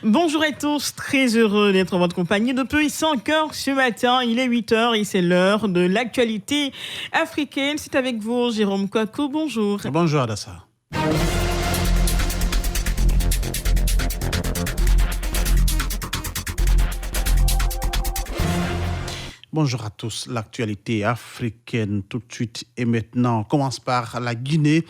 Bonjour à tous, très heureux d'être en votre compagnie depuis 5 heures ce matin. Il est 8 heures et c'est l'heure de l'actualité africaine. C'est avec vous, Jérôme Kouakou. Bonjour. Bonjour, Adassa. Bonjour à tous. L'actualité africaine tout de suite et maintenant. On commence par la Guinée.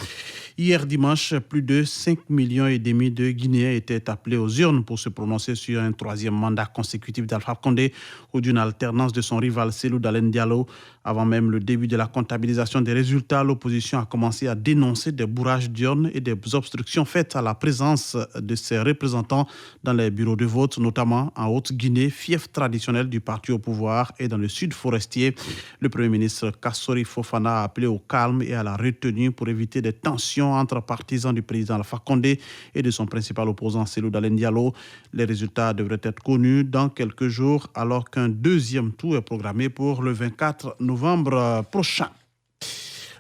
Hier dimanche, plus de 5,5 millions de Guinéens étaient appelés aux urnes pour se prononcer sur un troisième mandat consécutif d'Alpha Condé ou d'une alternance de son rival Cellou Dalein Diallo. Avant même le début de la comptabilisation des résultats, l'opposition a commencé à dénoncer des bourrages d'urnes et des obstructions faites à la présence de ses représentants dans les bureaux de vote, notamment en Haute-Guinée, fief traditionnel du parti au pouvoir, et dans le sud forestier. Le Premier ministre Kassori Fofana a appelé au calme et à la retenue pour éviter des tensions entre partisans du président Alpha Condé et de son principal opposant Cellou Dalein Diallo. Les résultats devraient être connus dans quelques jours alors qu'un deuxième tour est programmé pour le 24 novembre prochain.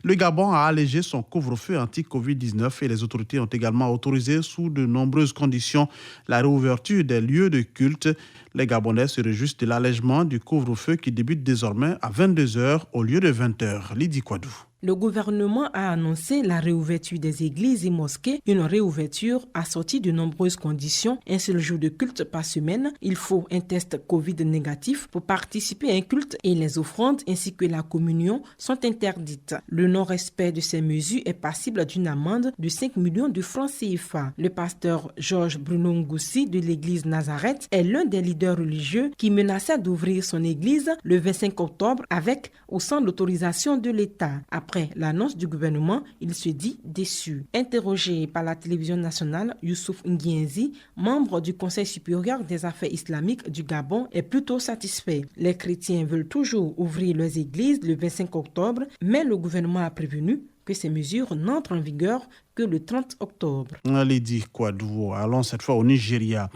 Le Gabon a allégé son couvre-feu anti-Covid-19 et les autorités ont également autorisé sous de nombreuses conditions la réouverture des lieux de culte. Les Gabonais se réjouissent de l'allègement du couvre-feu qui débute désormais à 22h au lieu de 20h. Lydie Kouadou. Le gouvernement a annoncé la réouverture des églises et mosquées, une réouverture assortie de nombreuses conditions. Un seul jour de culte par semaine, il faut un test Covid négatif pour participer à un culte et les offrandes ainsi que la communion sont interdites. Le non-respect de ces mesures est passible d'une amende de 5 millions de francs CFA. Le pasteur Georges Bruno Ngoussi de l'église Nazareth est l'un des leaders religieux qui menaçait d'ouvrir son église le 25 octobre avec ou sans l'autorisation de l'État. Après l'annonce du gouvernement, il se dit déçu. Interrogé par la télévision nationale, Youssouf Nguyenzi, membre du Conseil supérieur des affaires islamiques du Gabon, est plutôt satisfait. Les chrétiens veulent toujours ouvrir leurs églises le 25 octobre, mais le gouvernement a prévenu que ces mesures n'entrent en vigueur que le 30 octobre. Lydie Kouadou, allons cette fois au Nigeria.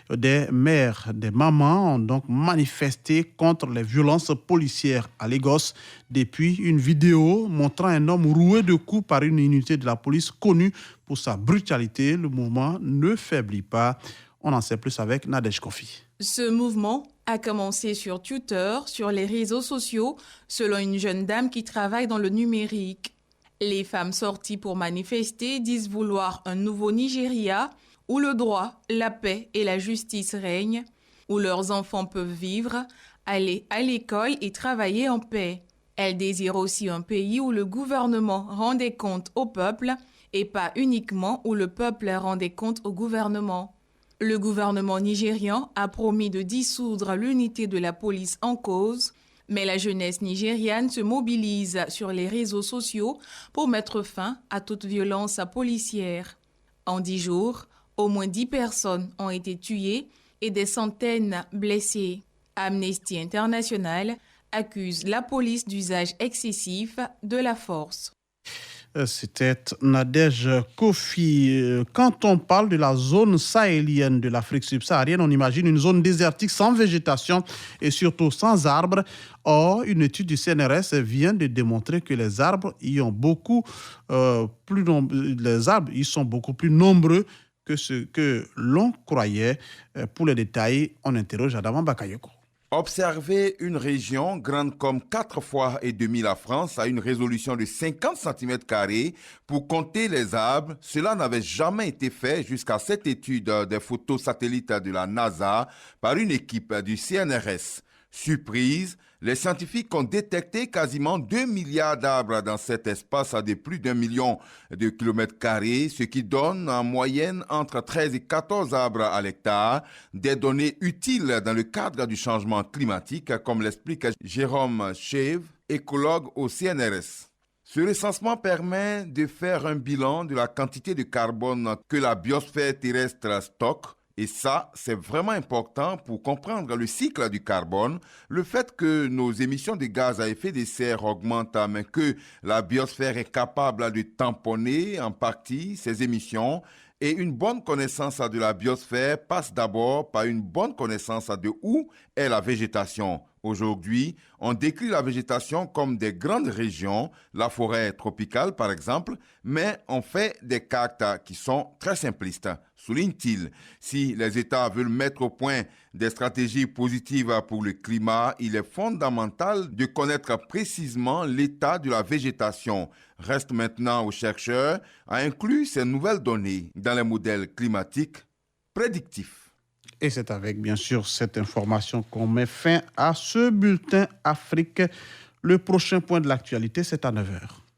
Des mères, des mamans ont donc manifesté contre les violences policières à Lagos depuis une vidéo montrant un homme roué de coups par une unité de la police connue pour sa brutalité. Le mouvement ne faiblit pas. On en sait plus avec Nadège Kofi. Ce mouvement a commencé sur Twitter, sur les réseaux sociaux, selon une jeune dame qui travaille dans le numérique. Les femmes sorties pour manifester disent vouloir un nouveau Nigeria où le droit, la paix et la justice règnent, où leurs enfants peuvent vivre, aller à l'école et travailler en paix. Elles désirent aussi un pays où le gouvernement rend des comptes au peuple et pas uniquement où le peuple rend des comptes au gouvernement. Le gouvernement nigérian a promis de dissoudre l'unité de la police en cause, mais la jeunesse nigériane se mobilise sur les réseaux sociaux pour mettre fin à toute violence policière. En 10 jours, au moins 10 personnes ont été tuées et des centaines blessées. Amnesty International accuse la police d'usage excessif de la force. C'était Nadège Kofi. Quand on parle de la zone sahélienne de l'Afrique subsaharienne, on imagine une zone désertique sans végétation et surtout sans arbres. Or, une étude du CNRS vient de démontrer que les arbres y sont beaucoup plus nombreux que ce que l'on croyait. Pour les détails, on interroge Adama Bakayoko. Observer une région grande comme 4 fois et demi la France à une résolution de 50 cm² pour compter les arbres, cela n'avait jamais été fait jusqu'à cette étude des photos satellites de la NASA par une équipe du CNRS. Surprise, les scientifiques ont détecté quasiment 2 milliards d'arbres dans cet espace de plus d'1 million de kilomètres carrés, ce qui donne en moyenne entre 13 et 14 arbres à l'hectare, des données utiles dans le cadre du changement climatique, comme l'explique Jérôme Chèvre, écologue au CNRS. Ce recensement permet de faire un bilan de la quantité de carbone que la biosphère terrestre stocke. Et ça, c'est vraiment important pour comprendre le cycle du carbone, le fait que nos émissions de gaz à effet de serre augmentent, mais que la biosphère est capable de tamponner en partie ces émissions. Et une bonne connaissance de la biosphère passe d'abord par une bonne connaissance de où est la végétation. Aujourd'hui, on décrit la végétation comme des grandes régions, la forêt tropicale par exemple, mais on fait des cartes qui sont très simplistes, souligne-t-il. Si les États veulent mettre au point des stratégies positives pour le climat, il est fondamental de connaître précisément l'état de la végétation. Reste maintenant aux chercheurs à inclure ces nouvelles données dans les modèles climatiques prédictifs. Et c'est avec, bien sûr, cette information qu'on met fin à ce bulletin Afrique. Le prochain point de l'actualité, c'est à 9h.